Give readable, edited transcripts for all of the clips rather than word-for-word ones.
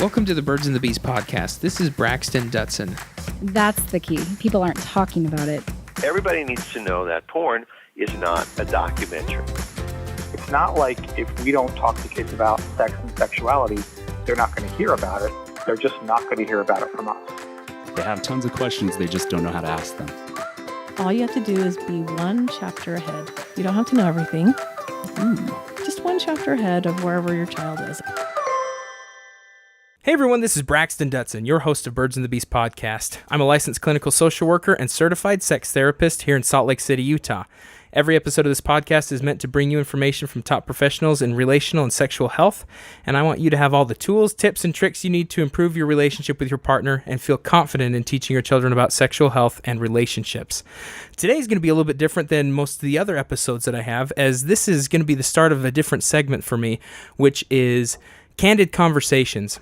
Welcome to the Birds and the Bees podcast. This is Braxton, Dutson. That's the key. People aren't talking about it. Everybody needs to know that porn is not a documentary. It's not like if we don't talk to kids about sex and sexuality, they're not going to hear about it. They're just not going to hear about it from us. They have tons of questions, they just don't know how to ask them. All you have to do is be one chapter ahead. You don't have to know everything. Just one chapter ahead of wherever your child is. Hey everyone, this is Braxton Dutson, your host of Birds and the Bees podcast. I'm a licensed clinical social worker and certified sex therapist here in Salt Lake City, Utah. Every episode of this podcast is meant to bring you information from top professionals in relational and sexual health, and I want you to have all the tools, tips, and tricks you need to improve your relationship with your partner and feel confident in teaching your children about sexual health and relationships. Today is going to be a little bit different than most of the other episodes that I have, as this is going to be the start of a different segment for me, which is Candid Conversations.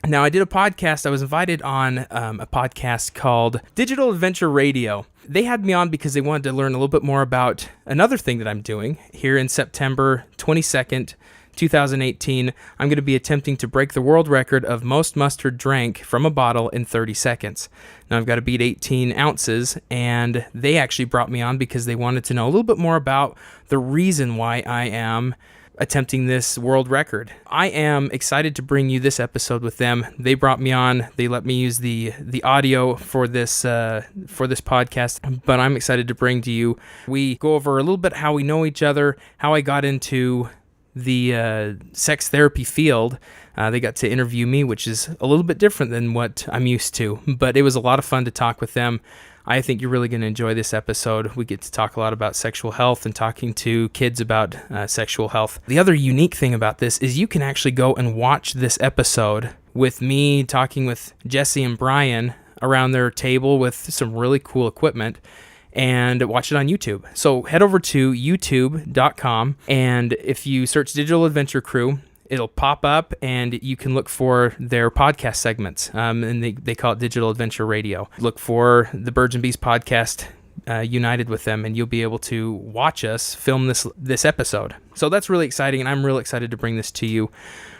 Now, I did a podcast. I was invited on a podcast called Digital Adventure Radio. They had me on because they wanted to learn a little bit more about another thing that I'm doing. Here in September 22nd, 2018, I'm going to be attempting to break the world record of most mustard drank from a bottle in 30 seconds. Now, I've got to beat 18 ounces, and they actually brought me on because they wanted to know a little bit more about the reason why I am attempting this world record. I am excited to bring you this episode with them. They brought me on. They let me use the audio for this podcast, but I'm excited to bring to you. We go over a little bit how we know each other, how I got into the sex therapy field. They got to interview me, which is a little bit different than what I'm used to, but it was a lot of fun to talk with them. I think you're really going to enjoy this episode. We get to talk a lot about sexual health and talking to kids about sexual health. The other unique thing about this is you can actually go and watch this episode with me talking with Jesse and Brian around their table with some really cool equipment and watch it on YouTube. So head over to youtube.com, and if you search Digital Adventure Crew, it'll pop up and you can look for their podcast segments, and they call it Digital Adventure Radio. Look for the Birds and Bees podcast united with them, and you'll be able to watch us film this episode. So that's really exciting, and I'm real excited to bring this to you.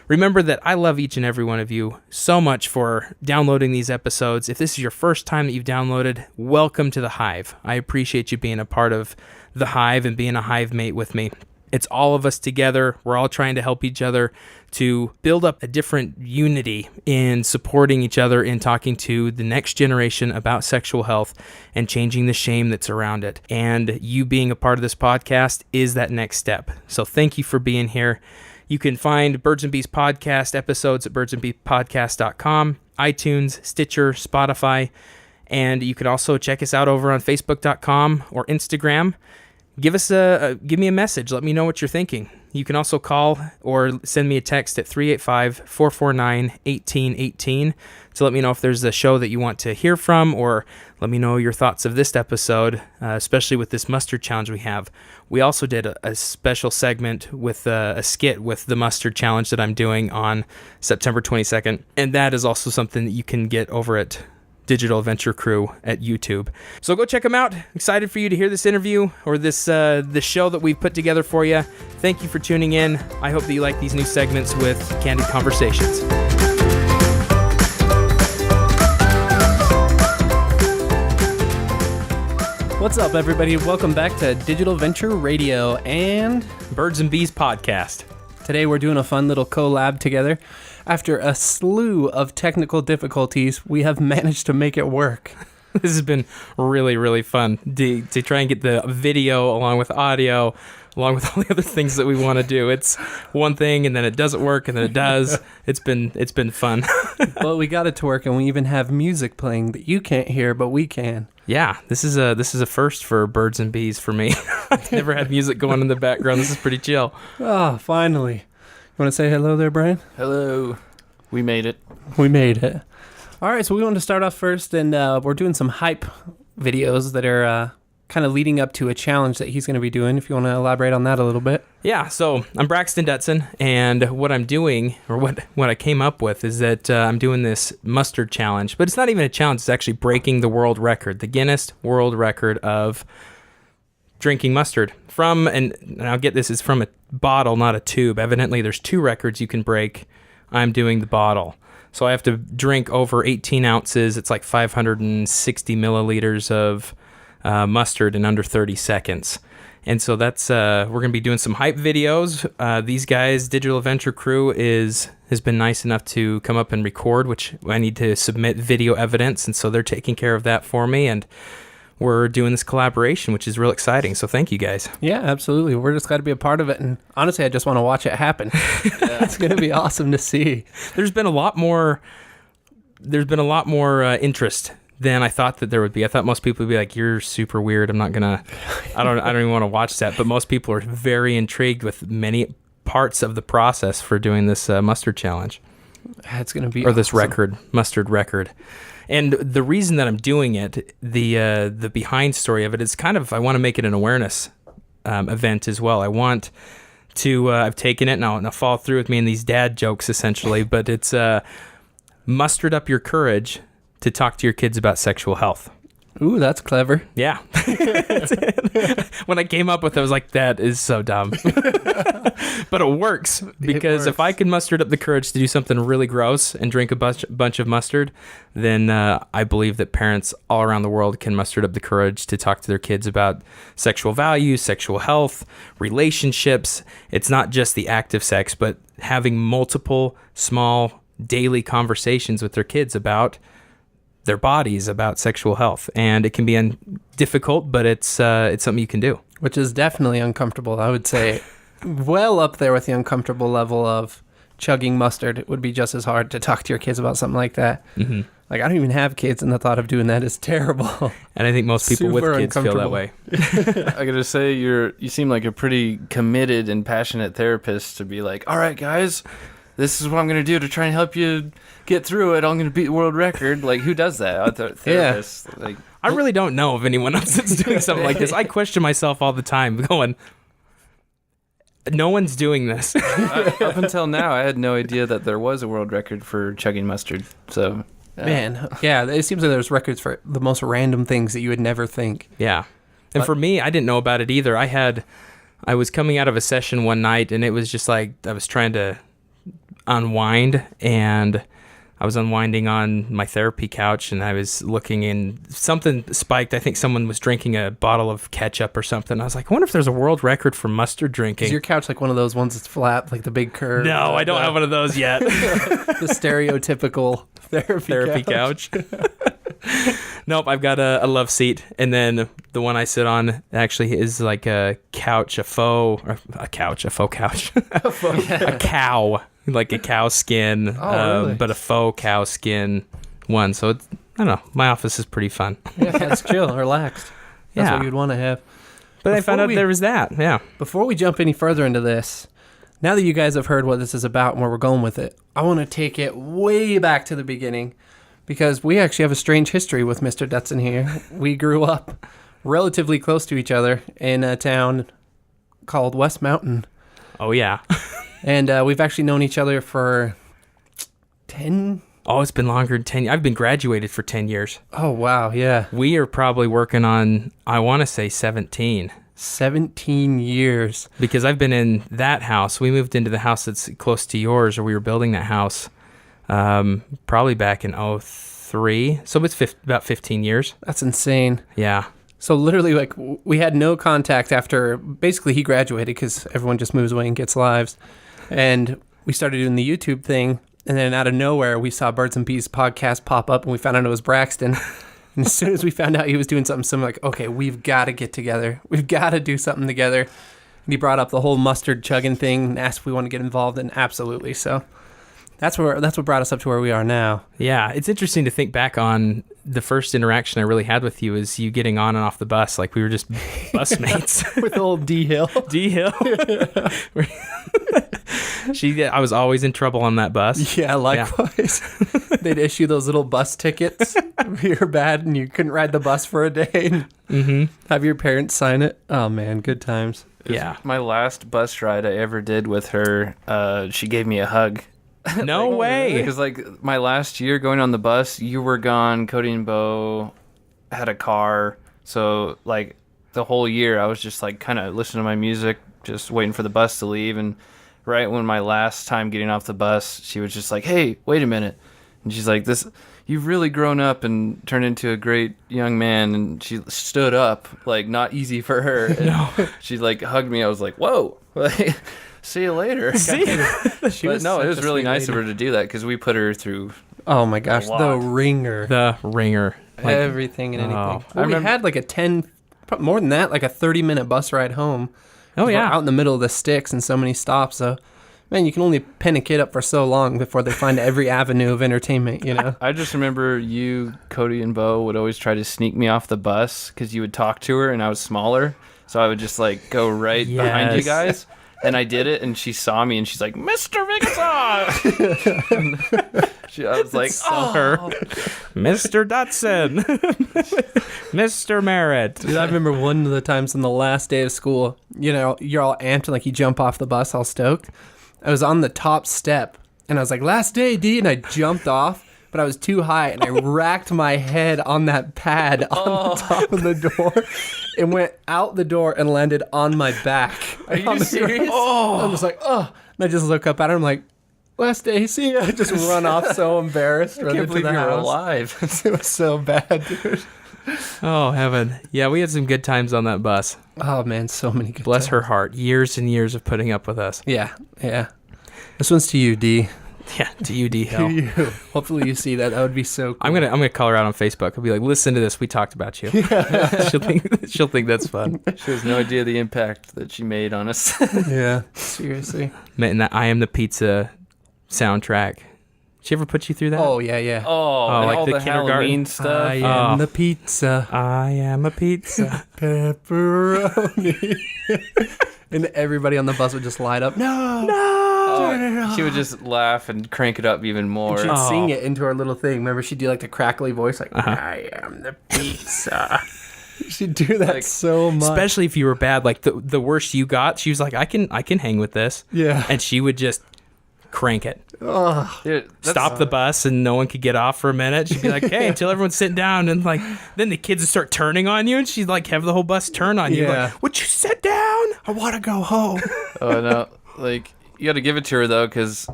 Remember that I love each and every one of you so much for downloading these episodes. If this is your first time that you've downloaded, welcome to the Hive. I appreciate you being a part of the Hive and being a Hive mate with me. It's all of us together. We're all trying to help each other to build up a different unity in supporting each other in talking to the next generation about sexual health and changing the shame that's around it. And you being a part of this podcast is that next step. So thank you for being here. You can find Birds and Bees podcast episodes at birdsandbeespodcast.com, iTunes, Stitcher, Spotify, and you can also check us out over on Facebook.com or Instagram. Give me a message. Let me know what you're thinking. You can also call or send me a text at 385-449-1818 to let me know if there's a show that you want to hear from, or let me know your thoughts of this episode, especially with this mustard challenge we have. We also did a special segment with a skit with the mustard challenge that I'm doing on September 22nd, and that is also something that you can get over at Digital Adventure Crew at YouTube. So go check them out. Excited for you to hear this interview or this show that we've put together for you. Thank you for tuning in. I hope that you like these new segments with Candid Conversations. What's up, everybody? Welcome back to Digital Adventure Radio and Birds and Bees podcast. Today we're doing a fun little collab together. After a slew of technical difficulties, we have managed to make it work. This has been really, really fun to try and get the video along with audio, along with all the other things that we want to do. It's one thing, and then it doesn't work, and then it does. It's been fun. But we got it to work, and we even have music playing that you can't hear, but we can. Yeah, this is a first for Birds and Bees for me. I've never had music going in the background. This is pretty chill. Oh, finally. You want to say hello there, Brian? Hello. We made it. We made it. All right, so we want to start off first, and we're doing some hype videos that are kind of leading up to a challenge that he's going to be doing, if you want to elaborate on that a little bit. Yeah, so I'm Braxton Dutson, and what I'm doing, or what I came up with, is that I'm doing this mustard challenge, but it's not even a challenge, it's actually breaking the world record, the Guinness World Record of drinking mustard from, and I'll get this, is from a bottle, not a tube. Evidently, there's 2 records you can break. I'm doing the bottle. So I have to drink over 18 ounces. It's like 560 milliliters of mustard in under 30 seconds. And so that's we're going to be doing some hype videos. These guys, Digital Adventure Crew, has been nice enough to come up and record, which I need to submit video evidence, and so they're taking care of that for me. And we're doing this collaboration, which is real exciting. So thank you guys. Yeah, absolutely. We're just glad to be a part of it. And honestly, I just want to watch it happen. It's going to be awesome to see. There's been a lot more interest than I thought that there would be. I thought most people would be like, "You're super weird. I don't even want to watch that." But most people are very intrigued with many parts of the process for doing this mustard challenge. It's going to be this mustard record. And the reason that I'm doing it, the behind story of it is kind of, I want to make it an awareness event as well. I want to, I've taken it, and I'll follow through with me in these dad jokes essentially, but it's mustered up your courage to talk to your kids about sexual health. Ooh, that's clever. Yeah. When I came up with it, I was like, that is so dumb. But it works, because if I can muster up the courage to do something really gross and drink a bunch of mustard, then I believe that parents all around the world can muster up the courage to talk to their kids about sexual values, sexual health, relationships. It's not just the act of sex, but having multiple small daily conversations with their kids about their bodies, about sexual health. And it can be difficult, but it's something you can do. Which is definitely uncomfortable. I would say well up there with the uncomfortable level of chugging mustard. It would be just as hard to talk to your kids about something like that. Mm-hmm. Like, I don't even have kids, and the thought of doing that is terrible. And I think most people with kids feel that way. I gotta say, you seem like a pretty committed and passionate therapist to be like, all right, guys, this is what I'm going to do to try and help you get through it. I'm going to beat the world record. Like, who does that? Therapists. Yeah. Like, I really don't know of anyone else that's doing something like this. I question myself all the time, going, no one's doing this. Up until now, I had no idea that there was a world record for chugging mustard. So, Man, yeah, it seems like there's records for the most random things that you would never think. Yeah. And for me, I didn't know about it either. I was coming out of a session one night, and it was just like I was trying to unwind, and I was unwinding on my therapy couch, and I was looking, and something spiked. I think someone was drinking a bottle of ketchup or something. I was like, I wonder if there's a world record for mustard drinking. Is your couch like one of those ones that's flat, like the big curve? No, I don't have one of those yet. The stereotypical therapy couch. Nope, I've got a love seat, and then the one I sit on actually is like a couch, a faux couch, a cow, like a cow skin, really? but a faux cow skin one. So it's, I don't know, my office is pretty fun. Yeah, it's chill, relaxed. That's what you'd want to have. But I found out there was that, yeah. Before we jump any further into this, now that you guys have heard what this is about and where we're going with it, I want to take it way back to the beginning, because we actually have a strange history with Mr. Dutson here. We grew up relatively close to each other in a town called West Mountain. Oh, yeah. And we've actually known each other for 10... Oh, it's been longer than 10 years. I've been graduated for 10 years. Oh, wow, yeah. We are probably working on, I want to say 17. 17 years. Because I've been in that house. We moved into the house that's close to yours, or we were building that house probably back in 2003. So it's about 15 years. That's insane. Yeah. So literally, like, we had no contact after, basically, he graduated, because everyone just moves away and gets lives. And we started doing the YouTube thing, and then out of nowhere, we saw Birds and Bees podcast pop up, and we found out it was Braxton. And as soon as we found out he was doing something similar, like, okay, we've got to get together. We've got to do something together. And he brought up the whole mustard chugging thing and asked if we want to get involved, and absolutely. So that's what brought us up to where we are now. Yeah, it's interesting to think back on the first interaction I really had with you is you getting on and off the bus. Like, we were just bus mates. With old D-Hill. D-Hill. I was always in trouble on that bus. Yeah, likewise. Yeah. They'd issue those little bus tickets if you were bad and you couldn't ride the bus for a day, and have your parents sign it. Oh, man, good times. Yeah. My last bus ride I ever did with her, she gave me a hug. No way. Because, like, my last year going on the bus, you were gone, Cody and Bo had a car. So, like, the whole year I was just, like, kind of listening to my music, just waiting for the bus to leave. And right when my last time getting off the bus, she was just like, hey, wait a minute. And she's like, you've really grown up and turned into a great young man. And she stood up, like, not easy for her. And she, like, hugged me. I was like, whoa. Like, see you later. See? But no, it was really nice of her to do that because we put her through. Oh my gosh, lot. the ringer. The ringer. Like, Everything and anything. Oh. Well, we had like more than that, like a 30-minute bus ride home. oh, yeah. We're out in the middle of the sticks and so many stops. So, man, you can only pin a kid up for so long before they find every avenue of entertainment, you know? I just remember you, Cody, and Bo would always try to sneak me off the bus because you would talk to her and I was smaller. So I would just, like, go right behind you Yes. guys. And I did it, and she saw me, and she's like, Mr. Vigasa! I was like, Her. Mr. Dutson. Mr. Merritt. Dude, I remember one of the times on the last day of school, you know, you're all amped and like you jump off the bus all stoked. I was on the top step and I was like, last day, D, and I jumped off, but I was too high and I racked my head on that pad on the top of the door and went out the door and landed on my back. Are you serious? I was like, oh, and I just look up at her. I'm like, last day, see ya. I just run off so embarrassed. I can't believe you were alive. It was so bad, dude. Oh, heaven. Yeah, we had some good times on that bus. Oh, man, so many good Bless times. her heart. Years and years of putting up with us. Yeah. This one's to you, D. Yeah, DUD hell. To you. Hopefully you see that. That would be so cool. I'm gonna call her out on Facebook. I'll be like, listen to this. We talked about you. she'll think that's fun. She has no idea the impact that she made on us. Yeah, seriously. And that I Am the Pizza soundtrack. Did she ever put you through that? Oh, yeah. Oh, and like all the the kindergarten Halloween stuff. I am Oh. the pizza. I am a pizza. Pepperoni. And everybody on the bus would just light up. No. She would just laugh and crank it up even more. She'd Oh. sing it into her little thing. Remember, she'd do like the crackly voice, like, I am the pizza. She'd do that Like, so much. Especially if you were bad. Like the worst you got, she was like, I can hang with this. Yeah. And she would just crank it. Dude, that's- Stop the bus and no one could get off for a minute. She'd be like, hey, until everyone's sitting down, and like then the kids would start turning on you and she'd like have the whole bus turn on you. Yeah. Like, would you sit down? I want to go home. Oh no! Like you got to give it to her though, because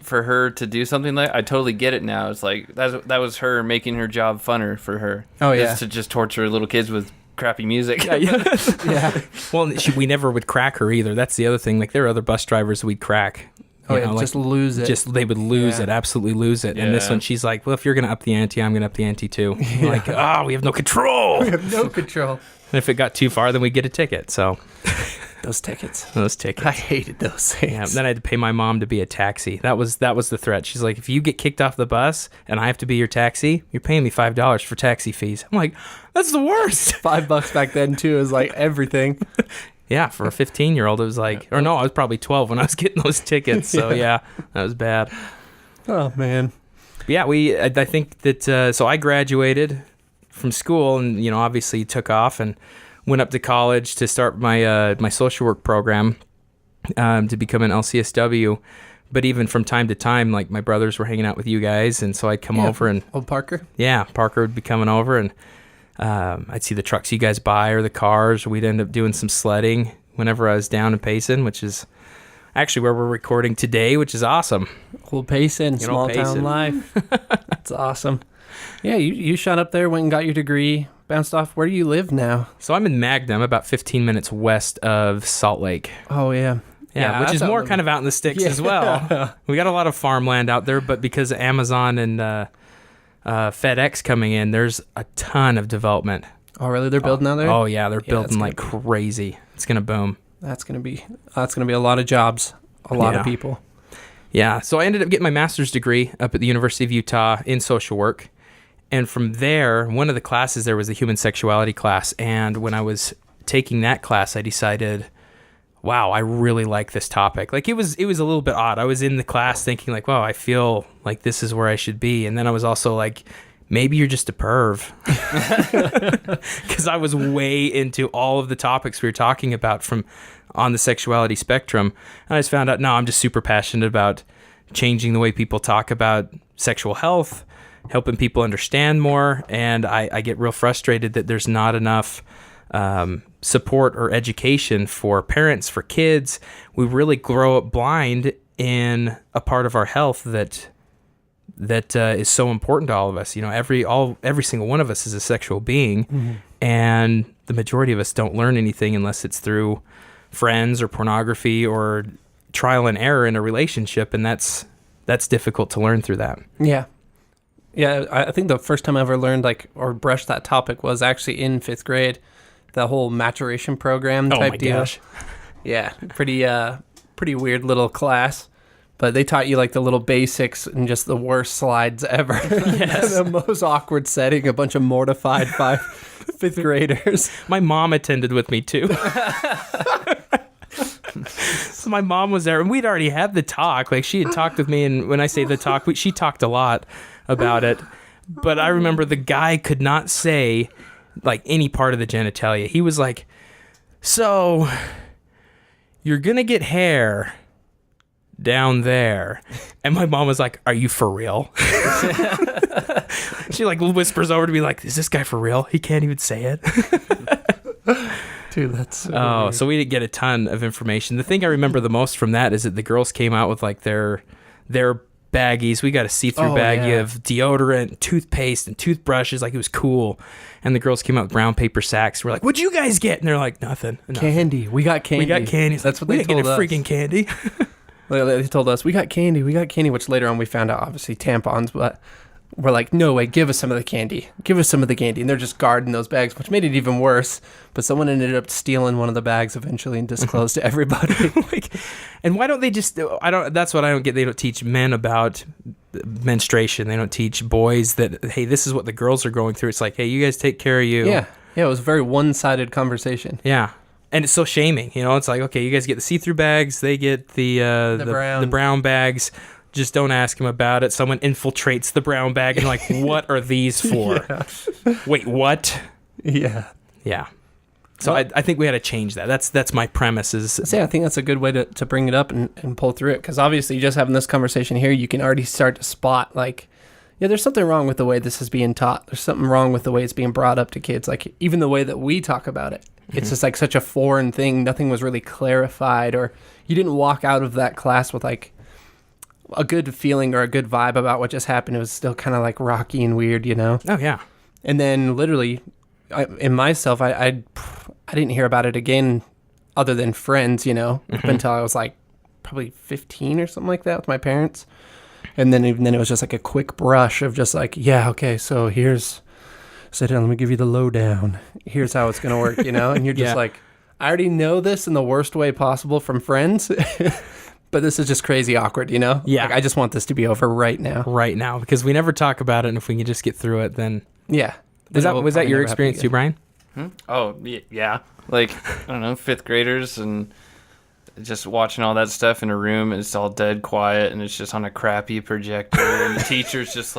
for her to do something like, I totally get it now. It's like that was her making her job funner for her. Oh, yeah. to just torture little kids with crappy music. Yeah. Well, we never would crack her either. That's the other thing. Like there are other bus drivers we'd crack. Oh, You yeah, know, like, just lose it. Just they would lose Yeah. it, absolutely lose it. And this Yeah. one, she's like, well, if you're gonna up the ante, I'm gonna up the ante too. I'm like, we have no control. And no control. if it got too far, then we get a ticket. So Those tickets. those tickets. I hated those things. Yeah, then I had to pay my mom to be a taxi. That was the threat. She's like, if you get kicked off the bus and I have to be your taxi, you're paying me $5 for taxi fees. I'm like, that's the worst. $5 back then too is like everything. Yeah, for a 15-year-old, it was like, or no, I was probably 12 when I was getting those tickets. So yeah, that was bad. Oh man. But yeah, I think that so I graduated from school and obviously took off and went up to college to start my my social work program to become an LCSW. But even from time to time, like my brothers were hanging out with you guys, and so I'd come over and Old Parker. yeah, Parker would be coming over and I'd see the trucks you guys buy or the cars. We'd end up doing some sledding whenever I was down in Payson, which is actually where we're recording today, which is awesome. Old Payson, Good small old town Payson. life. That's awesome. Yeah, you shot up there, went and got your degree, bounced off. Where do you live now? So I'm in Magnum, about 15 minutes west of Salt Lake. Oh yeah. Yeah, which that's is out more in the- kind of out in the sticks as well. We got a lot of farmland out there, but because of Amazon and FedEx coming in, there's a ton of development. Oh really? They're building out there? Oh yeah, they're that's building gonna like crazy. It's gonna boom. That's gonna be a lot of jobs, a lot Yeah. of people. Yeah, so I ended up getting my master's degree up at the University of Utah in social work. And from there, one of the classes there was the human sexuality class. And when I was taking that class, I decided, wow, I really like this topic. Like it was a little bit odd. I was in the class thinking like, wow, I feel like this is where I should be. And then I was also like, maybe you're just a perv. Because I was way into all of the topics we were talking about from on the sexuality spectrum. And I just found out, no, I'm just super passionate about changing the way people talk about sexual health, helping people understand more. And I get real frustrated that there's not enough support or education for parents, for kids. We really grow up blind in a part of our health that that is so important to all of us. You know, every single one of us is a sexual being, and the majority of us don't learn anything unless it's through friends or pornography or trial and error in a relationship, and that's difficult to learn through that. Yeah. Yeah, I think the first time I ever learned or brushed that topic was actually in 5th grade, the whole maturation program type deal. Gosh. Yeah, pretty weird little class, but they taught you the little basics and just the worst slides ever. Yes. The most awkward setting, a bunch of mortified 5th graders. My mom attended with me too. So my mom was there, and we'd already had the talk. She had talked with me, and when I say the talk, she talked a lot about it. But I remember the guy could not say any part of the genitalia. He was like, "So you're gonna get hair down there," and my mom was like, "Are you for real?" She whispers over to me "Is this guy for real? He can't even say it." Dude, that's so weird. So we didn't get a ton of information. The thing I remember the most from that is that the girls came out with their baggies. We got a see-through baggie of deodorant, toothpaste, and toothbrushes. It was cool. And the girls came out with brown paper sacks. We're like, "What'd you guys get?" And they're like, "Nothing. Candy. We got candy. We got candy." That's what we they didn't told get us. freaking candy. They told us, we got candy, which later on we found out, obviously, tampons, but we're like, "No way, give us some of the candy. Give us some of the candy." And they're just guarding those bags, which made it even worse. But someone ended up stealing one of the bags eventually and disclosed to everybody. And why don't they just, that's what I don't get. They don't teach men about menstruation. They don't teach boys that, hey, this is what the girls are going through. It's hey, you guys take care of you. Yeah, it was a very one-sided conversation. Yeah. And it's so shaming, it's okay, you guys get the see-through bags, they get the brown bags. Just don't ask them about it. Someone infiltrates the brown bag and what are these for? Yeah. Wait, what? Yeah. Yeah. So I think we had to change that. That's my premise. I think that's a good way to bring it up and pull through it, because obviously just having this conversation here, you can already start to spot there's something wrong with the way this is being taught. There's something wrong with the way it's being brought up to kids. Even the way that we talk about it. It's just such a foreign thing. Nothing was really clarified, or you didn't walk out of that class with a good feeling or a good vibe about what just happened. It was still kind of rocky and weird, Oh, yeah. And then literally, I didn't hear about it again other than friends, up until I was probably 15 or something like that with my parents. And then it was just a quick brush of just yeah, okay, so sit down, let me give you the lowdown. Here's how it's going to work, And you're just I already know this in the worst way possible from friends, but this is just crazy awkward, Yeah. I just want this to be over right now. Right now, because we never talk about it, and if we can just get through it, then... Yeah. Was that your experience too, Brian? Oh, yeah. I don't know, 5th graders and just watching all that stuff in a room, and it's all dead quiet, and it's just on a crappy projector, and the teacher's just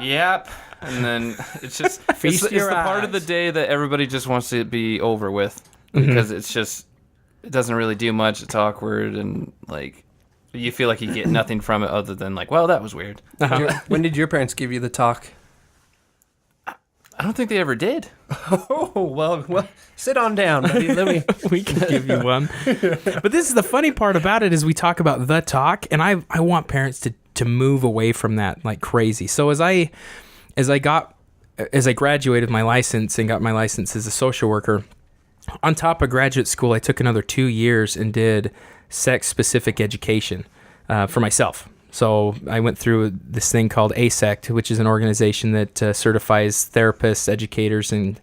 yep. And then it's just it's the part of the day that everybody just wants to be over with, because it's just, it doesn't really do much. It's awkward, and you feel like you get nothing from it other than well, that was weird. When did your parents give you the talk? I don't think they ever did. Oh, well, sit on down, buddy. Let me. We can give you one. But this is the funny part about it, is we talk about the talk, and I want parents to move away from that crazy. So as I graduated my license and got my license as a social worker, on top of graduate school, I took another 2 years and did sex-specific education for myself. So I went through this thing called ASECT, which is an organization that certifies therapists, educators, and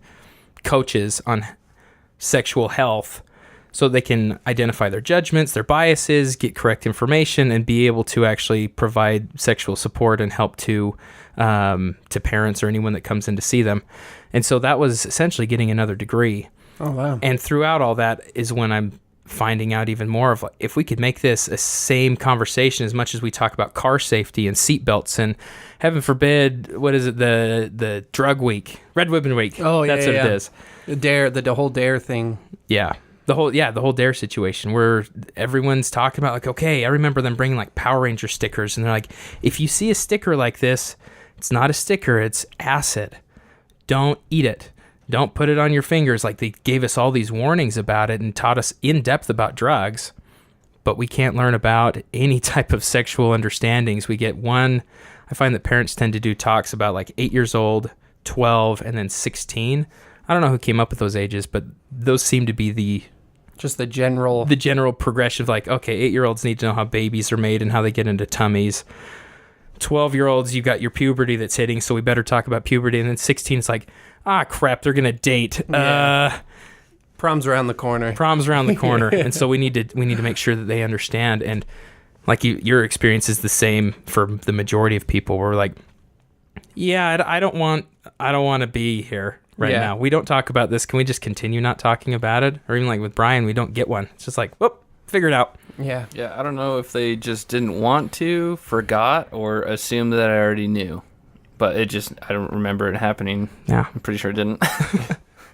coaches on sexual health, so they can identify their judgments, their biases, get correct information, and be able to actually provide sexual support and help to parents or anyone that comes in to see them. And so that was essentially getting another degree. Oh, wow. And throughout all that is when I'm finding out even more of if we could make this a same conversation, as much as we talk about car safety and seatbelts and, heaven forbid, what is it, the drug week, Red Ribbon Week. Oh, yeah, that's what it is. The whole dare thing. Yeah. The whole dare situation where everyone's talking about okay, I remember them bringing Power Ranger stickers, and they're if you see a sticker like this, it's not a sticker, it's acid. Don't eat it. Don't put it on your fingers. They gave us all these warnings about it and taught us in depth about drugs. but we can't learn about any type of sexual understandings. We get one, I find that parents tend to do talks about like 8 years old, 12, and then 16. I don't know who came up with those ages, but those seem to be the general progression of like, okay, 8-year-olds need to know how babies are made and how they get into tummies. 12-year-olds, you've got your puberty that's hitting, so we better talk about puberty. And then 16 is like, crap, they're gonna date. Prom's around the corner. And so we need to make sure that they understand. And like your experience is the same for the majority of people. We're like, yeah, I don't want to be here right now. We don't talk about this. Can we just continue not talking about it? Or even like with Brian, we don't get one. It's just like, whoop, figure it out. Yeah. I don't know if they just didn't want to, forgot, or assumed that I already knew. But I don't remember it happening. Yeah. I'm pretty sure it didn't.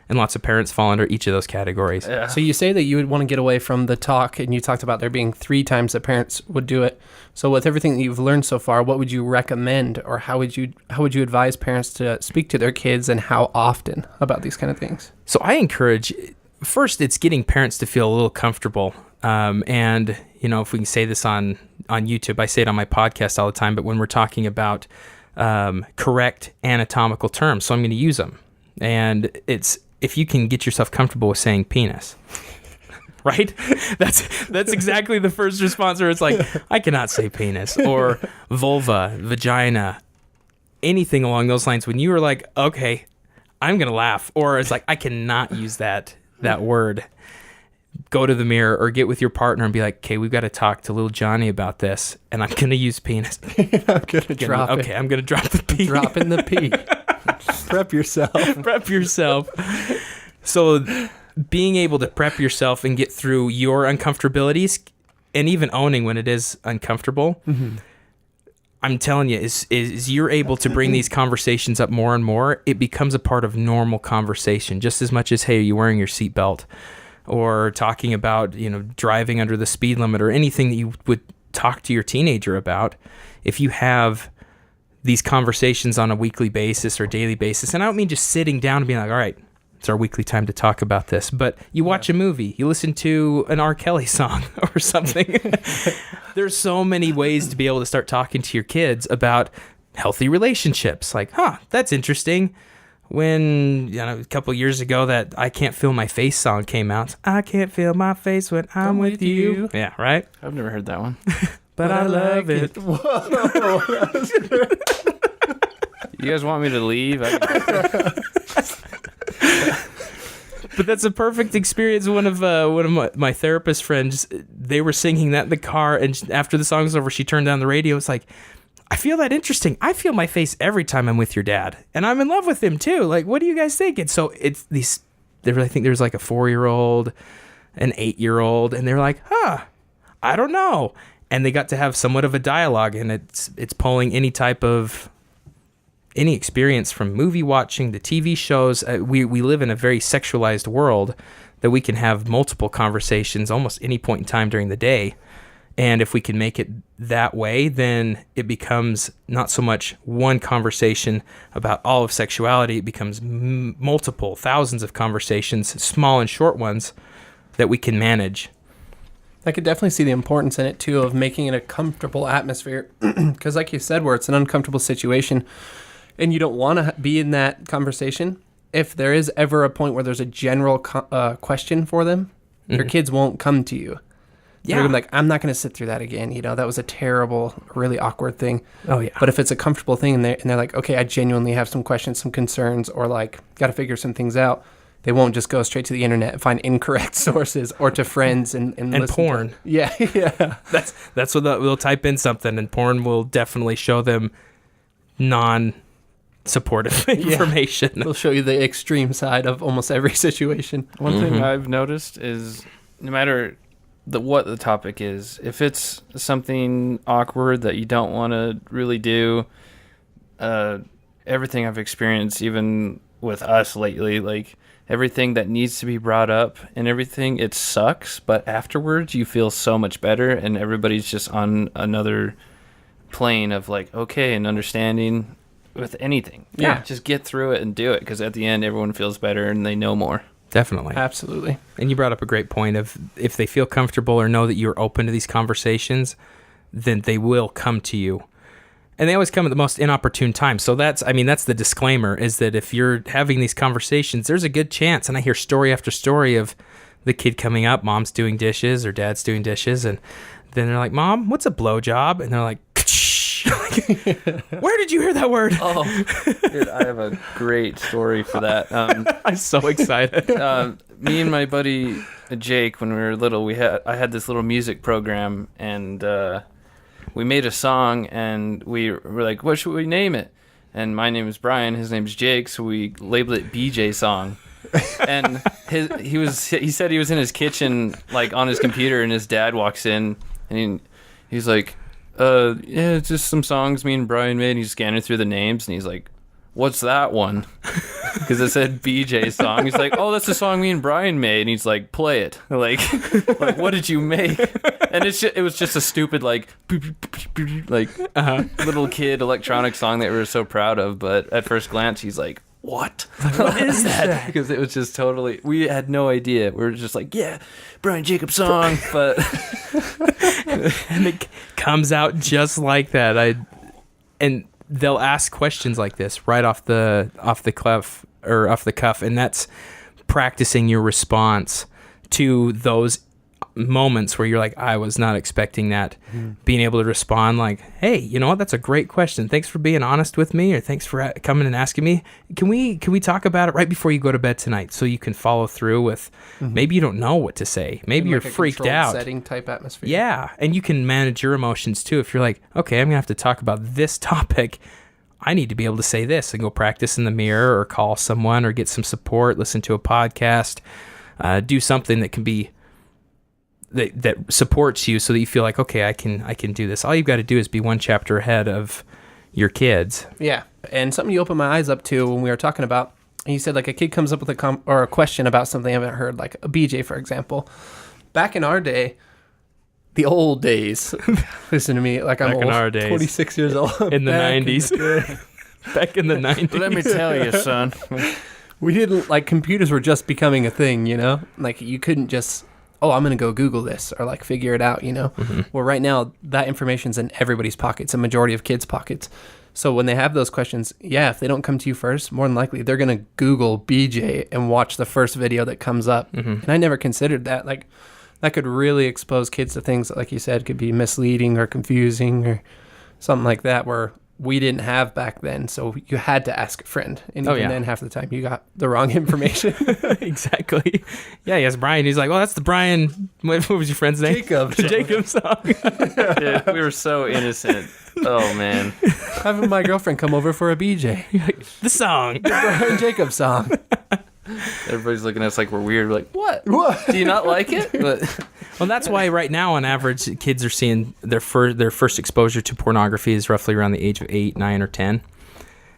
And lots of parents fall under each of those categories. Yeah. So you say that you would want to get away from the talk, and you talked about there being 3 times that parents would do it. So with everything that you've learned so far, what would you recommend, or how would you advise parents to speak to their kids, and how often about these kind of things? So I encourage, first, it's getting parents to feel a little comfortable. And, if we can say this on YouTube, I say it on my podcast all the time, but when we're talking about correct anatomical terms, so I'm going to use them. And it's, if you can get yourself comfortable with saying penis, right? That's exactly the first response where it's like, I cannot say penis, or vulva, vagina, anything along those lines. When you were like, okay, I'm going to laugh, or it's like, I cannot use that word. Go to the mirror or get with your partner and be like, okay, we've got to talk to little Johnny about this, and I'm going to use penis. I'm going to drop it. Okay, I'm going to drop the P. Dropping the P. Prep yourself. So being able to prep yourself and get through your uncomfortabilities, and even owning when it is uncomfortable, I'm telling you, is you're able to bring these conversations up more and more, it becomes a part of normal conversation, just as much as, hey, are you wearing your seatbelt? Or talking about, driving under the speed limit, or anything that you would talk to your teenager about. If you have these conversations on a weekly basis or daily basis, and I don't mean just sitting down and being like, all right, it's our weekly time to talk about this, but you watch a movie, you listen to an R. Kelly song or something. There's so many ways to be able to start talking to your kids about healthy relationships. Like, that's interesting. When, a couple years ago, that I Can't Feel My Face song came out. I can't feel my face when I'm with you. Yeah, right? I've never heard that one. but I love it. Whoa. You guys want me to leave? But that's a perfect experience. One of my therapist friends, they were singing that in the car, and after the song was over, she turned down the radio. It's like, I feel that interesting. I feel my face every time I'm with your dad, and I'm in love with him too. Like, what do you guys think? And so it's these. I think there's like a 4-year-old, an 8-year-old, and they're like, I don't know. And they got to have somewhat of a dialogue, and it's pulling any experience from movie watching to TV shows. We live in a very sexualized world that we can have multiple conversations almost any point in time during the day. And if we can make it that way, then it becomes not so much one conversation about all of sexuality. It becomes multiple, thousands of conversations, small and short ones, that we can manage. I could definitely see the importance in it, too, of making it a comfortable atmosphere. Because like you said, where it's an uncomfortable situation and you don't want to be in that conversation, if there is ever a point where there's a general question for them, your kids won't come to you. Yeah. They're like, I'm not going to sit through that again. That was a terrible, really awkward thing. Oh, yeah. But if it's a comfortable thing and they're like, okay, I genuinely have some questions, some concerns, or like, got to figure some things out, they won't just go straight to the internet and find incorrect sources, or to friends and porn. Yeah. That's what they'll type in something, and porn will definitely show them non-supportive information. They'll show you the extreme side of almost every situation. One thing I've noticed is no matter what the topic is, if it's something awkward that you don't want to really do, everything I've experienced, even with us lately, like everything that needs to be brought up and everything, it sucks, but afterwards you feel so much better, and everybody's just on another plane of like, okay, and understanding with anything. Yeah. Just get through it and do it, because at the end everyone feels better and they know more. Definitely. Absolutely. And you brought up a great point of if they feel comfortable or know that you're open to these conversations, then they will come to you. And they always come at the most inopportune time. So that's the disclaimer, is that if you're having these conversations, there's a good chance, and I hear story after story of the kid coming up, mom's doing dishes or dad's doing dishes, and then they're like, Mom, what's a blowjob? And they're like, where did you hear that word? Oh, dude, I have a great story for that. I'm so excited. Me and my buddy Jake, when we were little, I had this little music program, and we made a song, and we were like, what should we name it? And my name is Brian, his name's Jake, so we labeled it BJ Song. And he said he was in his kitchen, like on his computer, and his dad walks in, and he's like, yeah, it's just some songs me and Brian made. And he's scanning through the names, and he's like, what's that one? Because it said BJ Song. He's like, oh, that's the song me and Brian made. And he's like, play it. Like what did you make? And it was just a stupid, like little kid electronic song that we were so proud of. But at first glance, he's like, what? What is that? Because it was just totally, we had no idea. We were just like, yeah, Brian Jacobs song. But and it comes out just like that. And they'll ask questions like this right off the cuff, and that's practicing your response to those moments where you're like, I was not expecting that. Being able to respond like, hey, you know what, that's a great question, thanks for being honest with me, or thanks for coming and asking me, can we talk about it right before you go to bed tonight, so you can follow through with maybe you don't know what to say, maybe you're freaked out, setting type atmosphere. Yeah, and you can manage your emotions too. If you're like, okay, I'm gonna have to talk about this topic, I need to be able to say this, and go practice in the mirror or call someone or get some support, listen to a podcast, do something that can be that supports you, so that you feel like, okay, I can do this. All you've got to do is be one chapter ahead of your kids. Yeah, and something you opened my eyes up to when we were talking about, you said like a kid comes up with a question about something I haven't heard, like a BJ, for example. Back in our day, the old days, listen to me, like I'm Back old, in our days. 26 years old. In the 90s. Back in the 90s. let me tell you, son. We didn't, like, computers were just becoming a thing, you know? Like, you couldn't just, oh, I'm going to go Google this or, like, figure it out, you know? Well, right now, that information's in everybody's pockets, a majority of kids' pockets. So when they have those questions, yeah, if they don't come to you first, more than likely, they're going to Google BJ and watch the first video that comes up. And I never considered that. Like, that could really expose kids to things that, like you said, could be misleading or confusing or something like that, where we didn't have back then. So you had to ask a friend. And even then, half the time, you got the wrong information. Exactly. Yeah, yes, Brian. He's like, well, that's the Brian. What was your friend's name? Jacob song. Dude, we were so innocent. Oh, man. Having my girlfriend come over for a BJ. The song. The Brian Jacobs song. Everybody's looking at us like we're weird. We're like, what? What? Do you not like it? But Well, that's why right now, on average, kids are seeing their first exposure to pornography is roughly around the age of 8, 9, or 10.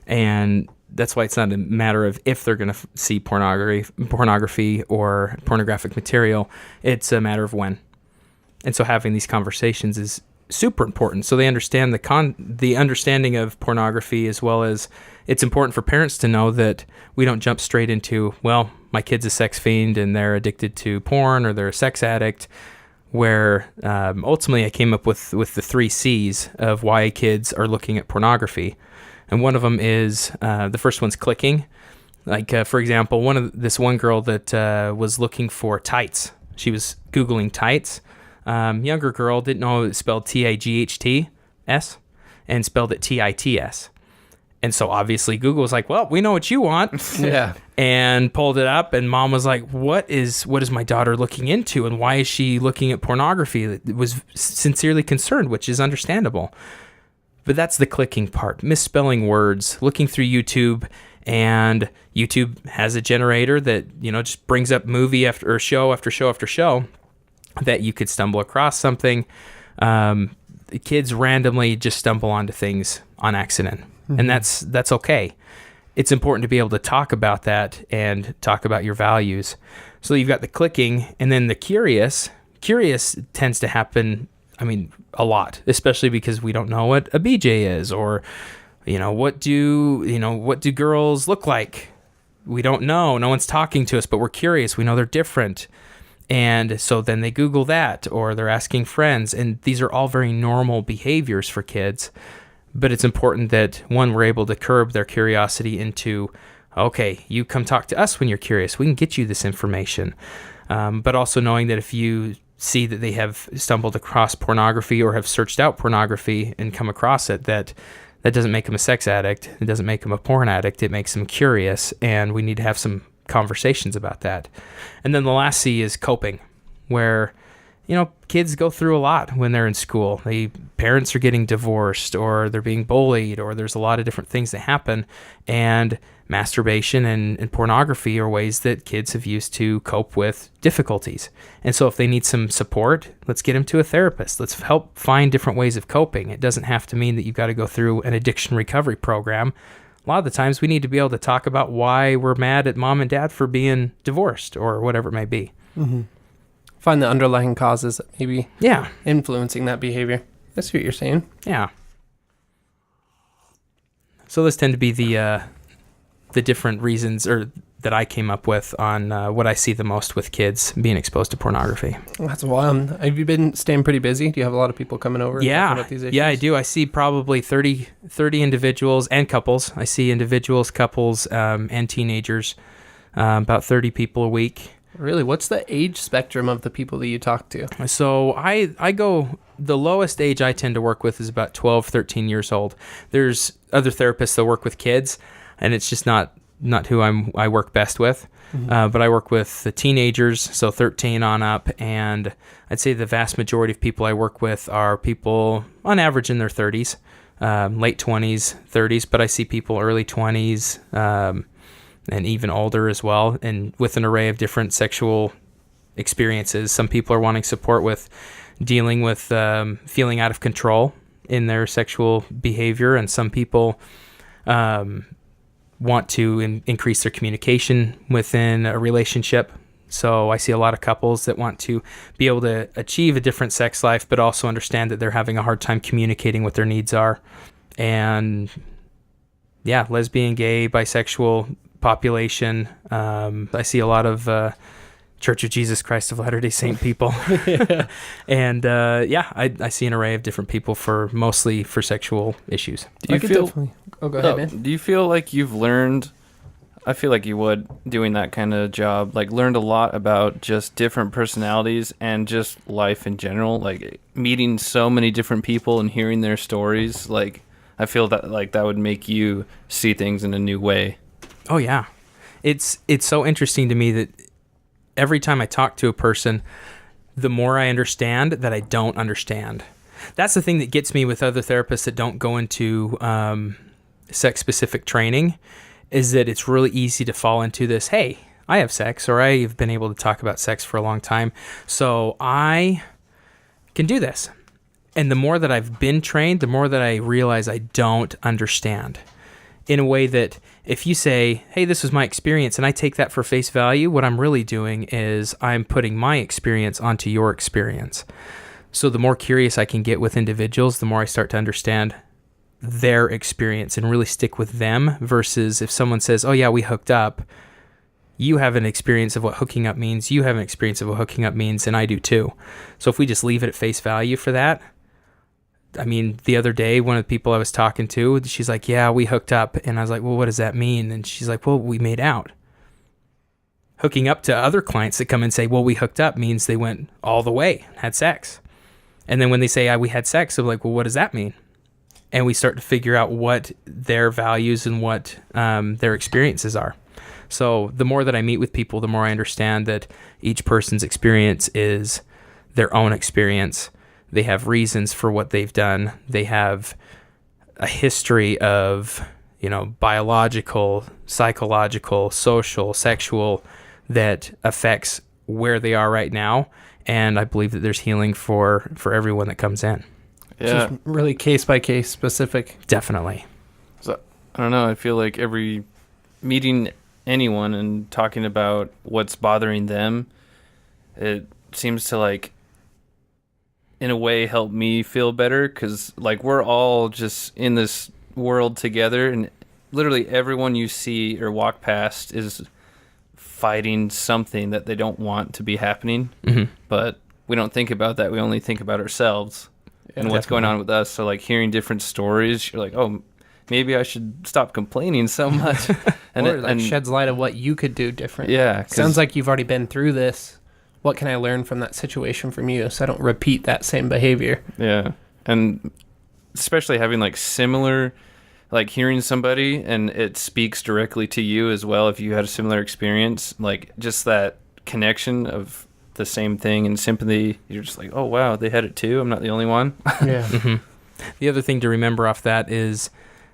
And that's why it's not a matter of if they're going to see pornography or pornographic material. It's a matter of when. And so having these conversations is super important, so they understand the understanding of pornography, as well as it's important for parents to know that we don't jump straight into, well, my kid's a sex fiend and they're addicted to porn or they're a sex addict, where ultimately I came up with the 3 C's of why kids are looking at pornography. And one of them is, the first one's clicking. Like, for example, this one girl that was looking for tights. She was Googling tights. Younger girl didn't know it spelled TIGHTS and spelled it TITS. And so obviously Google was like, well, we know what you want. Yeah. And pulled it up, and mom was like, what is my daughter looking into, and why is she looking at pornography? It was sincerely concerned, which is understandable. But that's the clicking part, misspelling words, looking through YouTube, and YouTube has a generator that, just brings up movie after show after show after show that you could stumble across something. The kids randomly just stumble onto things on accident. And that's okay. It's important to be able to talk about that and talk about your values. So you've got the clicking, and then the curious. Curious tends to happen, a lot, especially because we don't know what a BJ is, or what do girls look like? we don't know. No one's talking to us, but we're curious. We know they're different. And so then they Google that, or they're asking friends. And these are all very normal behaviors for kids. But it's important that, one, we're able to curb their curiosity into, okay, you come talk to us when you're curious. We can get you this information. But also knowing that if you see that they have stumbled across pornography or have searched out pornography and come across it, that doesn't make them a sex addict. It doesn't make them a porn addict. It makes them curious. And we need to have some conversations about that. And then the last C is coping, where, you know, kids go through a lot when they're in school. Parents are getting divorced, or they're being bullied, or there's a lot of different things that happen. And masturbation and pornography are ways that kids have used to cope with difficulties. And so if they need some support, let's get them to a therapist. Let's help find different ways of coping. It doesn't have to mean that you've got to go through an addiction recovery program. A lot of the times we need to be able to talk about why we're mad at mom and dad for being divorced, or whatever it may be. Mm-hmm. Find the underlying causes that maybe Yeah. influencing that behavior. I see what you're saying. Yeah. So those tend to be the different reasons, or that I came up with on what I see the most with kids being exposed to pornography. That's wild. Have you been staying pretty busy? Do you have a lot of people coming over? and talking Yeah. about these issues? Yeah, I do. I see probably 30 individuals and couples. I see individuals, couples, and teenagers, about 30 people a week. Really? What's the age spectrum of the people that you talk to? So I go, the lowest age I tend to work with is about 12, 13 years old. There's other therapists that work with kids, and it's just not who I work best with. Mm-hmm. But I work with the teenagers, so 13 on up, and I'd say the vast majority of people I work with are people on average in their 30s, late 20s, 30s, but I see people early 20s, and even older as well, and with an array of different sexual experiences. Some people are wanting support with dealing with feeling out of control in their sexual behavior, and some people want to increase their communication within a relationship. So I see a lot of couples that want to be able to achieve a different sex life, but also understand that they're having a hard time communicating what their needs are. And yeah, lesbian, gay, bisexual population. I see a lot of Church of Jesus Christ of Latter-day Saint people. And I see an array of different people mostly for sexual issues. Do you feel? Oh, go ahead, man. Do you feel like you've learned? I feel like you would, doing that kind of job, like learned a lot about just different personalities and just life in general. Like meeting so many different people and hearing their stories. Like I feel that like that would make you see things in a new way. Oh yeah, it's so interesting to me that every time I talk to a person, the more I understand that I don't understand. That's the thing that gets me with other therapists that don't go into sex-specific training, is that it's really easy to fall into this, hey, I have sex, or I've been able to talk about sex for a long time, so I can do this. And the more that I've been trained, the more that I realize I don't understand. In a way that if you say, hey, this was my experience, and I take that for face value, what I'm really doing is I'm putting my experience onto your experience. So the more curious I can get with individuals, the more I start to understand their experience and really stick with them, versus if someone says, oh yeah, we hooked up, you have an experience of what hooking up means, you have an experience of what hooking up means, and I do too. So if we just leave it at face value for that, I mean, the other day, one of the people I was talking to, she's like, yeah, we hooked up. And I was like, well, what does that mean? And she's like, well, we made out. Hooking up to other clients that come and say, well, we hooked up, means they went all the way, had sex. And then when they say, we had sex, I'm like, well, what does that mean? And we start to figure out what their values and what their experiences are. So the more that I meet with people, the more I understand that each person's experience is their own experience. They have reasons for what they've done. They have a history of, biological, psychological, social, sexual, that affects where they are right now. And I believe that there's healing for everyone that comes in. Yeah. So it's really case by case specific. Definitely. So, I don't know. I feel like every meeting anyone and talking about what's bothering them, it seems to like, in a way, help me feel better, because like we're all just in this world together, and literally everyone you see or walk past is fighting something that they don't want to be happening. Mm-hmm. But we don't think about that. We only think about ourselves and what's going on with us. So like hearing different stories, you're like, oh, maybe I should stop complaining so much. And sheds light of what you could do different. Yeah. Sounds like you've already been through this. What can I learn from that situation from you so I don't repeat that same behavior? Yeah. And especially having like similar, like hearing somebody and it speaks directly to you as well. If you had a similar experience, like just that connection of the same thing and sympathy, you're just like, oh wow, they had it too. I'm not the only one. Yeah. Mm-hmm. The other thing to remember off that is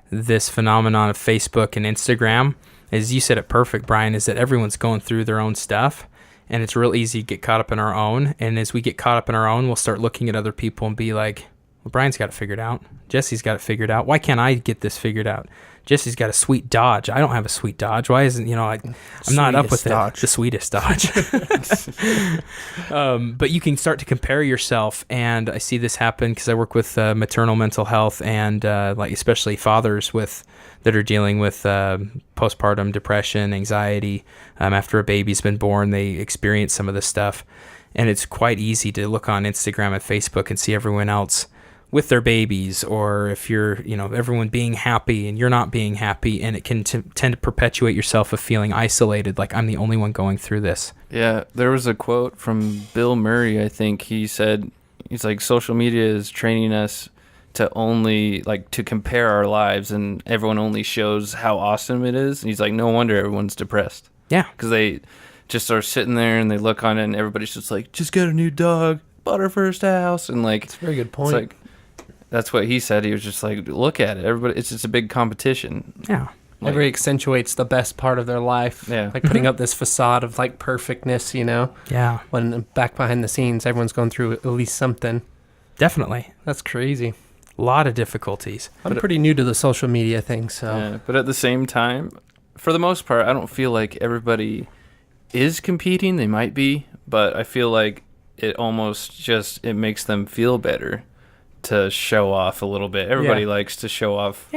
this phenomenon of Facebook and Instagram, as you said it perfect, Brian, is that everyone's going through their own stuff. And it's real easy to get caught up in our own. And as we get caught up in our own, we'll start looking at other people and be like, well, Brian's got it figured out. Jesse's got it figured out. Why can't I get this figured out? Jesse's got a sweet Dodge. I don't have a sweet Dodge. Why isn't, I'm not up with Dodge. it. The sweetest Dodge. But you can start to compare yourself. And I see this happen because I work with maternal mental health and like especially fathers that are dealing with postpartum depression, anxiety. After a baby's been born, they experience some of this stuff. And it's quite easy to look on Instagram and Facebook and see everyone else with their babies, or if you're, everyone being happy and you're not being happy, and it can tend to perpetuate yourself of feeling isolated, like I'm the only one going through this. Yeah, there was a quote from Bill Murray, I think. He said, he's like, social media is training us to only, like, to compare our lives, and everyone only shows how awesome it is. And he's like, no wonder everyone's depressed. Yeah. Because they just are sitting there and they look on it and everybody's just like, just got a new dog, bought our first house. And like, That's a very good point. It's like, that's what he said. He was just like, look at it. Everybody, it's just a big competition. Yeah. Like, Everybody accentuates the best part of their life. Yeah. Like putting up this facade of like perfectness, Yeah. when back behind the scenes, everyone's going through at least something. Definitely. That's crazy. A lot of difficulties. I'm pretty new to the social media thing, so. Yeah, but at the same time, for the most part, I don't feel like everybody is competing. They might be, but I feel like it almost just, it makes them feel better to show off a little bit. Everybody likes to show off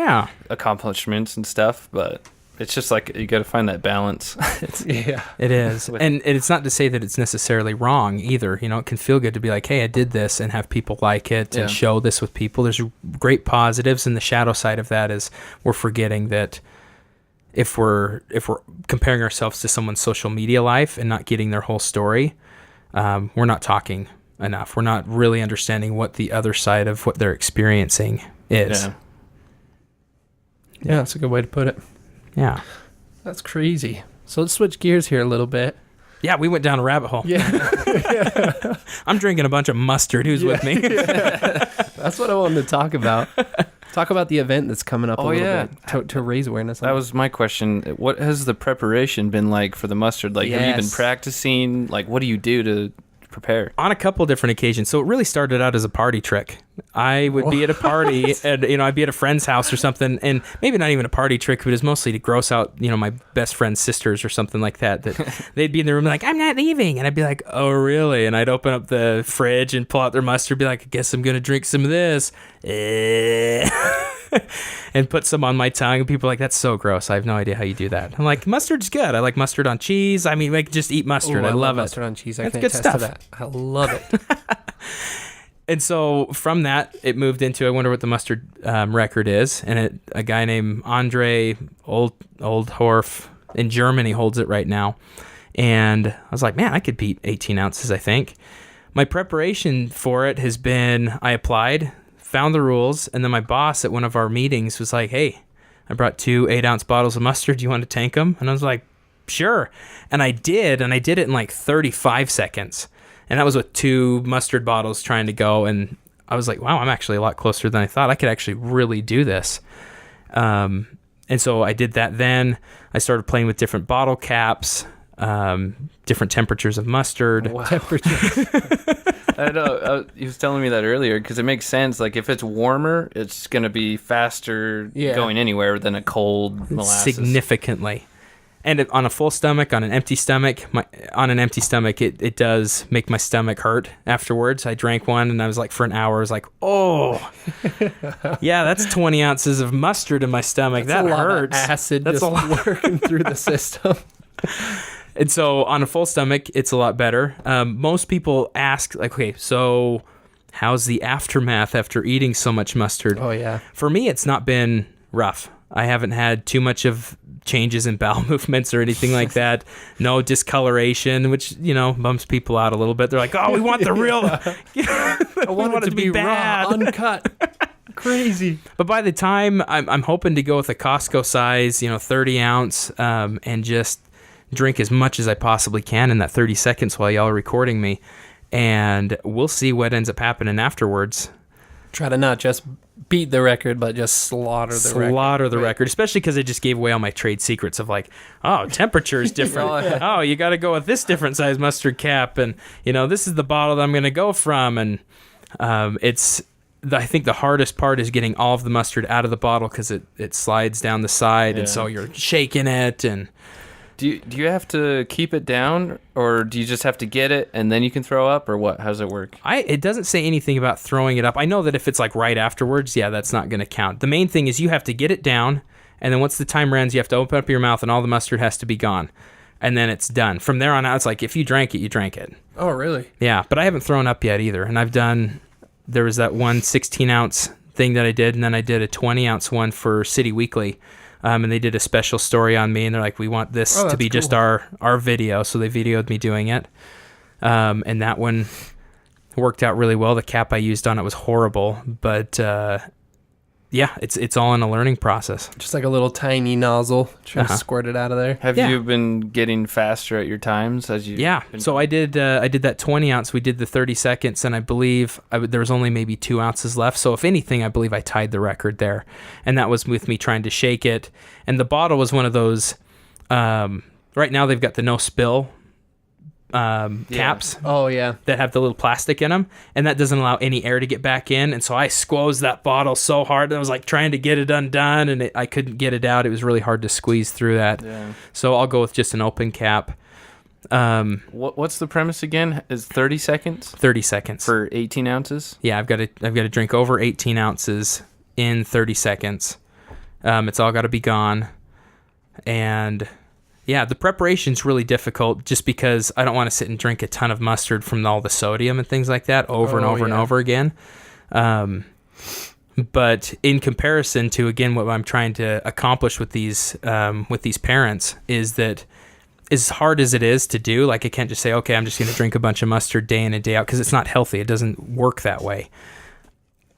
accomplishments and stuff, but it's just like you got to find that balance. Yeah. It is. And it's not to say that it's necessarily wrong either. It can feel good to be like, hey, I did this, and have people like it and show this with people. There's great positives, and the shadow side of that is we're forgetting that if we're comparing ourselves to someone's social media life and not getting their whole story, we're not talking enough. We're not really understanding what the other side of what they're experiencing is. Yeah, that's a good way to put it. Yeah. That's crazy. So let's switch gears here a little bit. Yeah, we went down a rabbit hole. Yeah. I'm drinking a bunch of mustard. Who's with me? That's what I wanted to talk about. Talk about the event that's coming up a little bit to raise awareness. That was my question. What has the preparation been like for the mustard? Like, have you been practicing? Like, what do you do to prepare? On a couple different occasions. So it really started out as a party trick. I would be at a party and, I'd be at a friend's house or something, and maybe not even a party trick, but it was mostly to gross out, my best friend's sisters or something like that they'd be in the room like, I'm not leaving. And I'd be like, oh, really? And I'd open up the fridge and pull out their mustard, be like, I guess I'm going to drink some of this. And put some on my tongue, and people are like, that's so gross. I have no idea how you do that. I'm like, mustard's good. I like mustard on cheese. I mean, like, just eat mustard. I love it. Mustard on cheese. I That's can good attest stuff. to that. I love it. And so from that, it moved into, I wonder what the mustard record is. And a guy named Andre Oldhorf in Germany holds it right now. And I was like, man, I could beat 18 ounces, I think. My preparation for it has been, I applied, found the rules, and then my boss at one of our meetings was like, hey, I brought 2 8-ounce bottles of mustard. Do you want to tank them? And I was like, sure. And I did it in like 35 seconds. And that was with 2 mustard bottles trying to go. And I was like, wow, I'm actually a lot closer than I thought. I could actually really do this. And so I did that then. I started playing with different bottle caps, different temperatures of mustard. Wow. I know. He was telling me that earlier because it makes sense. Like, if it's warmer, it's going to be faster going anywhere than a cold molasses. Significantly. And on a full stomach, on an empty stomach, it does make my stomach hurt afterwards. I drank one and I was like, for an hour, I was like, oh, yeah, that's 20 ounces of mustard in my stomach. That's that a lot hurts. Of acid that's just working through the system. And so on a full stomach, it's a lot better. Most people ask, like, okay, so how's the aftermath after eating so much mustard? Oh, yeah. For me, it's not been rough. I haven't had too much of changes in bowel movements or anything like that. No discoloration, which, bums people out a little bit. They're like, oh, we want the real... I want it to be bad. Raw, uncut. Crazy. But by the time, I'm hoping to go with a Costco size, 30 ounce, and just drink as much as I possibly can in that 30 seconds while y'all are recording me. And we'll see what ends up happening afterwards. Try to not just beat the record, but just slaughter the record, especially because I just gave away all my trade secrets of like, oh, temperature is different. Oh, you got to go with this different size mustard cap. And, this is the bottle that I'm going to go from. And I think the hardest part is getting all of the mustard out of the bottle because it slides down the side. Yeah. And so you're shaking it. And do you have to keep it down, or do you just have to get it and then you can throw up, or what? How does it work? It doesn't say anything about throwing it up. I know that if it's like right afterwards, yeah, that's not going to count. The main thing is you have to get it down, and then once the timer ends, you have to open up your mouth and all the mustard has to be gone. And then it's done. From there on out, it's like if you drank it, you drank it. Oh, really? Yeah, but I haven't thrown up yet either. And there was that one 16-ounce thing that I did, and then I did a 20-ounce one for City Weekly. And they did a special story on me, and they're like, we want this to be just our video. So they videoed me doing it. And that one worked out really well. The cap I used on it was horrible, but yeah, it's all in a learning process. Just like a little tiny nozzle, trying to squirt it out of there. Have you been getting faster at your times as you? Yeah. So I did that 20 ounce. We did the 30 seconds, and I believe there was only maybe 2 ounces left. So if anything, I believe I tied the record there, and that was with me trying to shake it. And the bottle was one of those. Right now they've got the no spill caps. Oh yeah, that have the little plastic in them, and that doesn't allow any air to get back in. And so I squeezed that bottle so hard that I was like trying to get it undone, and I couldn't get it out. It was really hard to squeeze through that. Yeah. So I'll go with just an open cap. What's the premise again? Is 30 seconds? 30 seconds for 18 ounces. Yeah, I've got to drink over 18 ounces in 30 seconds. It's all got to be gone, and yeah, the preparation's really difficult just because I don't want to sit and drink a ton of mustard from all the sodium and things like that over and over again. But in comparison to, again, what I'm trying to accomplish with these parents is that as hard as it is to do, like I can't just say, okay, I'm just going to drink a bunch of mustard day in and day out because it's not healthy. It doesn't work that way.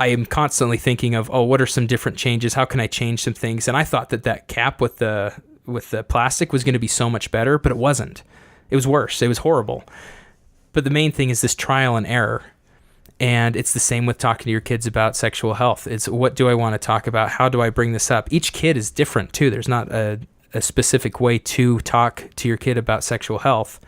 I am constantly thinking of, what are some different changes? How can I change some things? And I thought that cap with the plastic was going to be so much better, but it wasn't. It was worse. It was horrible. But the main thing is this trial and error. And it's the same with talking to your kids about sexual health. It's what do I want to talk about? How do I bring this up? Each kid is different too. There's not a specific way to talk to your kid about sexual health.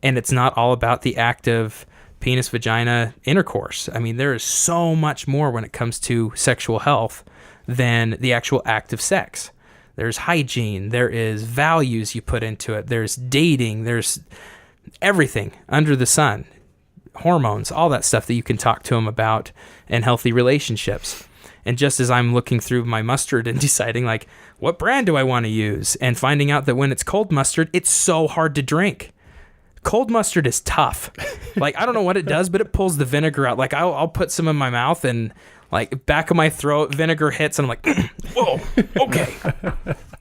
And it's not all about the act of penis, vagina, intercourse. I mean, there is so much more when it comes to sexual health than the actual act of sex. There's hygiene, there is values you put into it, there's dating, there's everything under the sun, hormones, all that stuff that you can talk to them about, and healthy relationships. And just as I'm looking through my mustard and deciding like, what brand do I want to use? And finding out that when it's cold mustard, it's so hard to drink. Cold mustard is tough. Like, I don't know what it does, but it pulls the vinegar out. Like I'll put some in my mouth and like back of my throat, vinegar hits, and I'm like, whoa,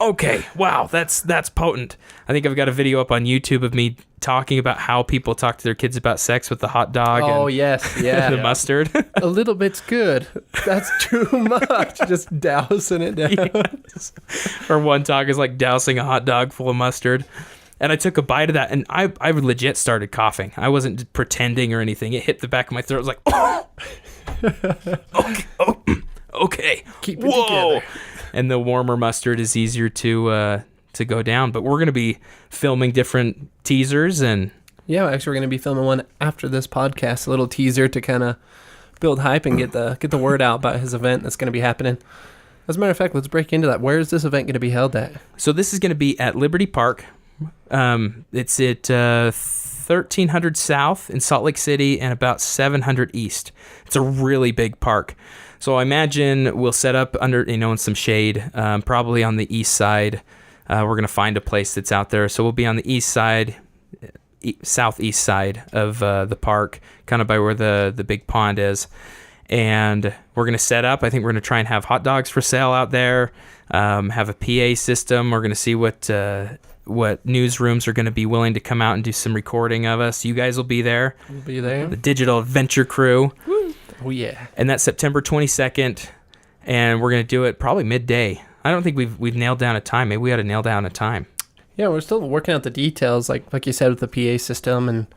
okay, wow, that's potent. I think I've got a video up on YouTube of me talking about how people talk to their kids about sex with the hot dog. Oh, yes, yeah. The mustard. A little bit's good. That's too much. Just dousing it down. Yes. Or one talk is like dousing a hot dog full of mustard. And I took a bite of that, and I legit started coughing. I wasn't pretending or anything. It hit the back of my throat. I was like, oh! Okay. Keep it together. And the warmer mustard is easier to go down. But we're going to be filming different teasers and yeah, actually we're going to be filming one after this podcast, a little teaser to kind of build hype and get the word out about his event that's going to be happening. As a matter of fact, let's break into that. Where is this event going to be held at? So this is going to be at Liberty Park. It's at 1300 South in Salt Lake City and about 700 East. It's a really big park. So I imagine we'll set up under, in some shade, probably on the east side. We're going to find a place that's out there. So we'll be on the east side, southeast side of the park, kind of by where the big pond is. And we're going to set up. I think we're going to try and have hot dogs for sale out there, have a PA system. We're going to see what newsrooms are going to be willing to come out and do some recording of us. You guys will be there. We'll be there. The Digital Adventure Crew. Woo. Oh, yeah. And that's September 22nd. And we're going to do it probably midday. I don't think we've nailed down a time. Maybe we ought to nail down a time. Yeah, we're still working out the details, like you said, with the PA system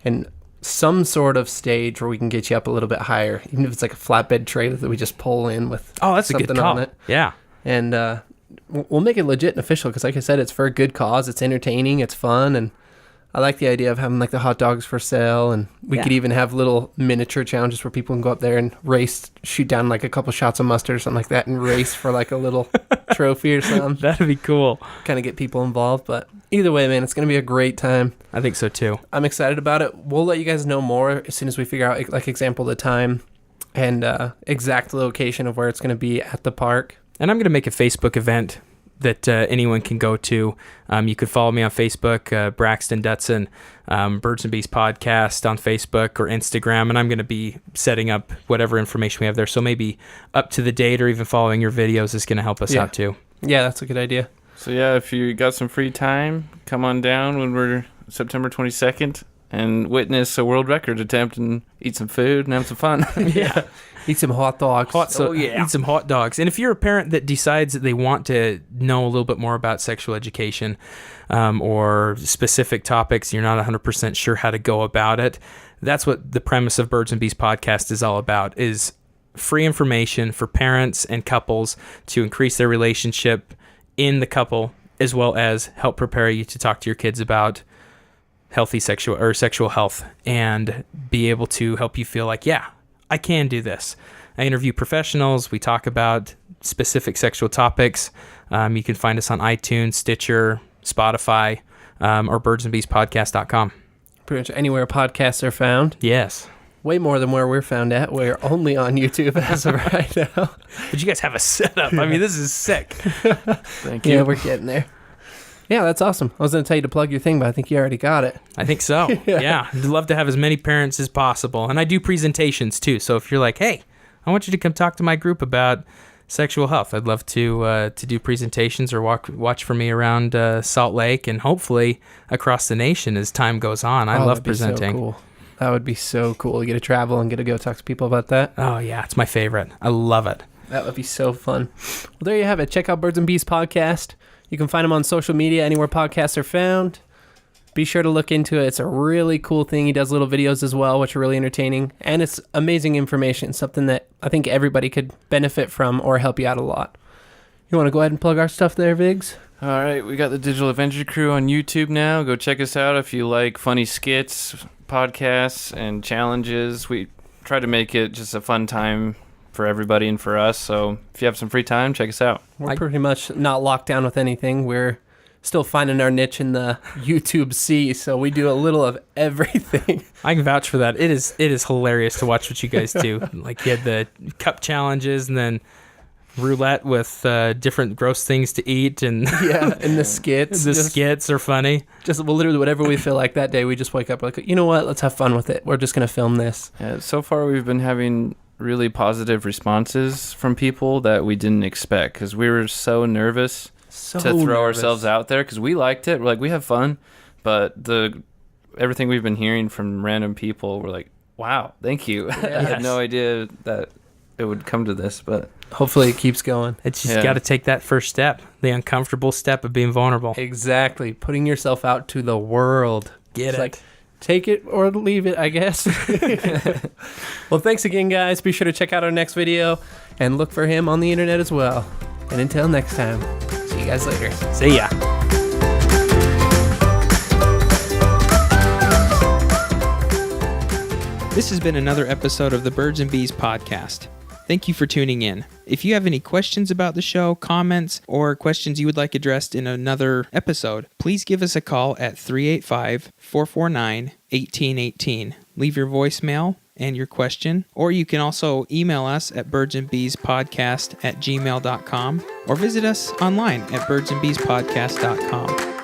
and some sort of stage where we can get you up a little bit higher, even if it's like a flatbed trailer that we just pull in with that's something a good call. on it. Yeah. And we'll make it legit and official because, like I said, it's for a good cause. It's entertaining. It's fun. And I like the idea of having like the hot dogs for sale. And we could even have little miniature challenges where people can go up there and race, shoot down like a couple shots of mustard or something like that and race for like a little trophy or something. That'd be cool. Kind of get people involved. But either way, man, it's going to be a great time. I think so too. I'm excited about it. We'll let you guys know more as soon as we figure out, like, example, the time and exact location of where it's going to be at the park. And I'm going to make a Facebook event that anyone can go to. You could follow me on Facebook, Braxton Dutson, Birds and Bees Podcast on Facebook or Instagram, and I'm going to be setting up whatever information we have there. So maybe up to the date or even following your videos is going to help us out too. Yeah, that's a good idea. So yeah, if you got some free time, come on down when we're September 22nd and witness a world record attempt and eat some food and have some fun. Yeah. Eat some hot dogs. Eat some hot dogs. And if you're a parent that decides that they want to know a little bit more about sexual education or specific topics, you're not 100% sure how to go about it, that's what the premise of Birds and Bees Podcast is all about, is free information for parents and couples to increase their relationship in the couple, as well as help prepare you to talk to your kids about healthy sexual health and be able to help you feel like, yeah, I can do this. I interview professionals. We talk about specific sexual topics. You can find us on iTunes, Stitcher, Spotify, or birdsandbeespodcast.com. Pretty much anywhere podcasts are found. Yes. Way more than where we're found at. We're only on YouTube as of right now. But you guys have a setup. I mean, this is sick. Thank you. Yeah, we're getting there. Yeah, that's awesome. I was going to tell you to plug your thing, but I think you already got it. I think so. Yeah. I'd love to have as many parents as possible. And I do presentations too. So if you're like, hey, I want you to come talk to my group about sexual health, I'd love to do presentations or watch for me around Salt Lake and hopefully across the nation as time goes on. I love presenting. So cool. That would be so cool. You get to travel and get to go talk to people about that. Oh, yeah. It's my favorite. I love it. That would be so fun. Well, there you have it. Check out Birds and Bees Podcast. You can find him on social media, anywhere podcasts are found. Be sure to look into it. It's a really cool thing. He does little videos as well, which are really entertaining. And it's amazing information, something that I think everybody could benefit from or help you out a lot. You want to go ahead and plug our stuff there, Viggs? All right, we got the Digital Adventure Crew on YouTube now. Go check us out if you like funny skits, podcasts, and challenges. We try to make it just a fun time for everybody and for us. So if you have some free time, check us out. We're pretty much not locked down with anything. We're still finding our niche in the YouTube sea, so we do a little of everything. I can vouch for that. It is hilarious to watch what you guys do. Like you had the cup challenges and then roulette with different gross things to eat, and and the skits. The skits are funny. Well, literally whatever we feel like that day, we just wake up like, you know what? Let's have fun with it. We're just gonna film this. Yeah, so far we've been having really positive responses from people that we didn't expect because we were so nervous to throw ourselves out there because we liked it. We're like, we have fun, but everything we've been hearing from random people, we're like, wow, thank you. I had no idea that it would come to this, but hopefully it keeps going. It's just got to take that first step, the uncomfortable step of being vulnerable. Exactly. Putting yourself out to the world. Get it. Like, take it or leave it, I guess. Well, thanks again, guys. Be sure to check out our next video and look for him on the internet as well. And until next time, see you guys later. See ya. This has been another episode of the Birds and Bees Podcast. Thank you for tuning in. If you have any questions about the show, comments, or questions you would like addressed in another episode, please give us a call at 385-449-1818. Leave your voicemail and your question, or you can also email us at birdsandbeespodcast@gmail.com or visit us online at birdsandbeespodcast.com.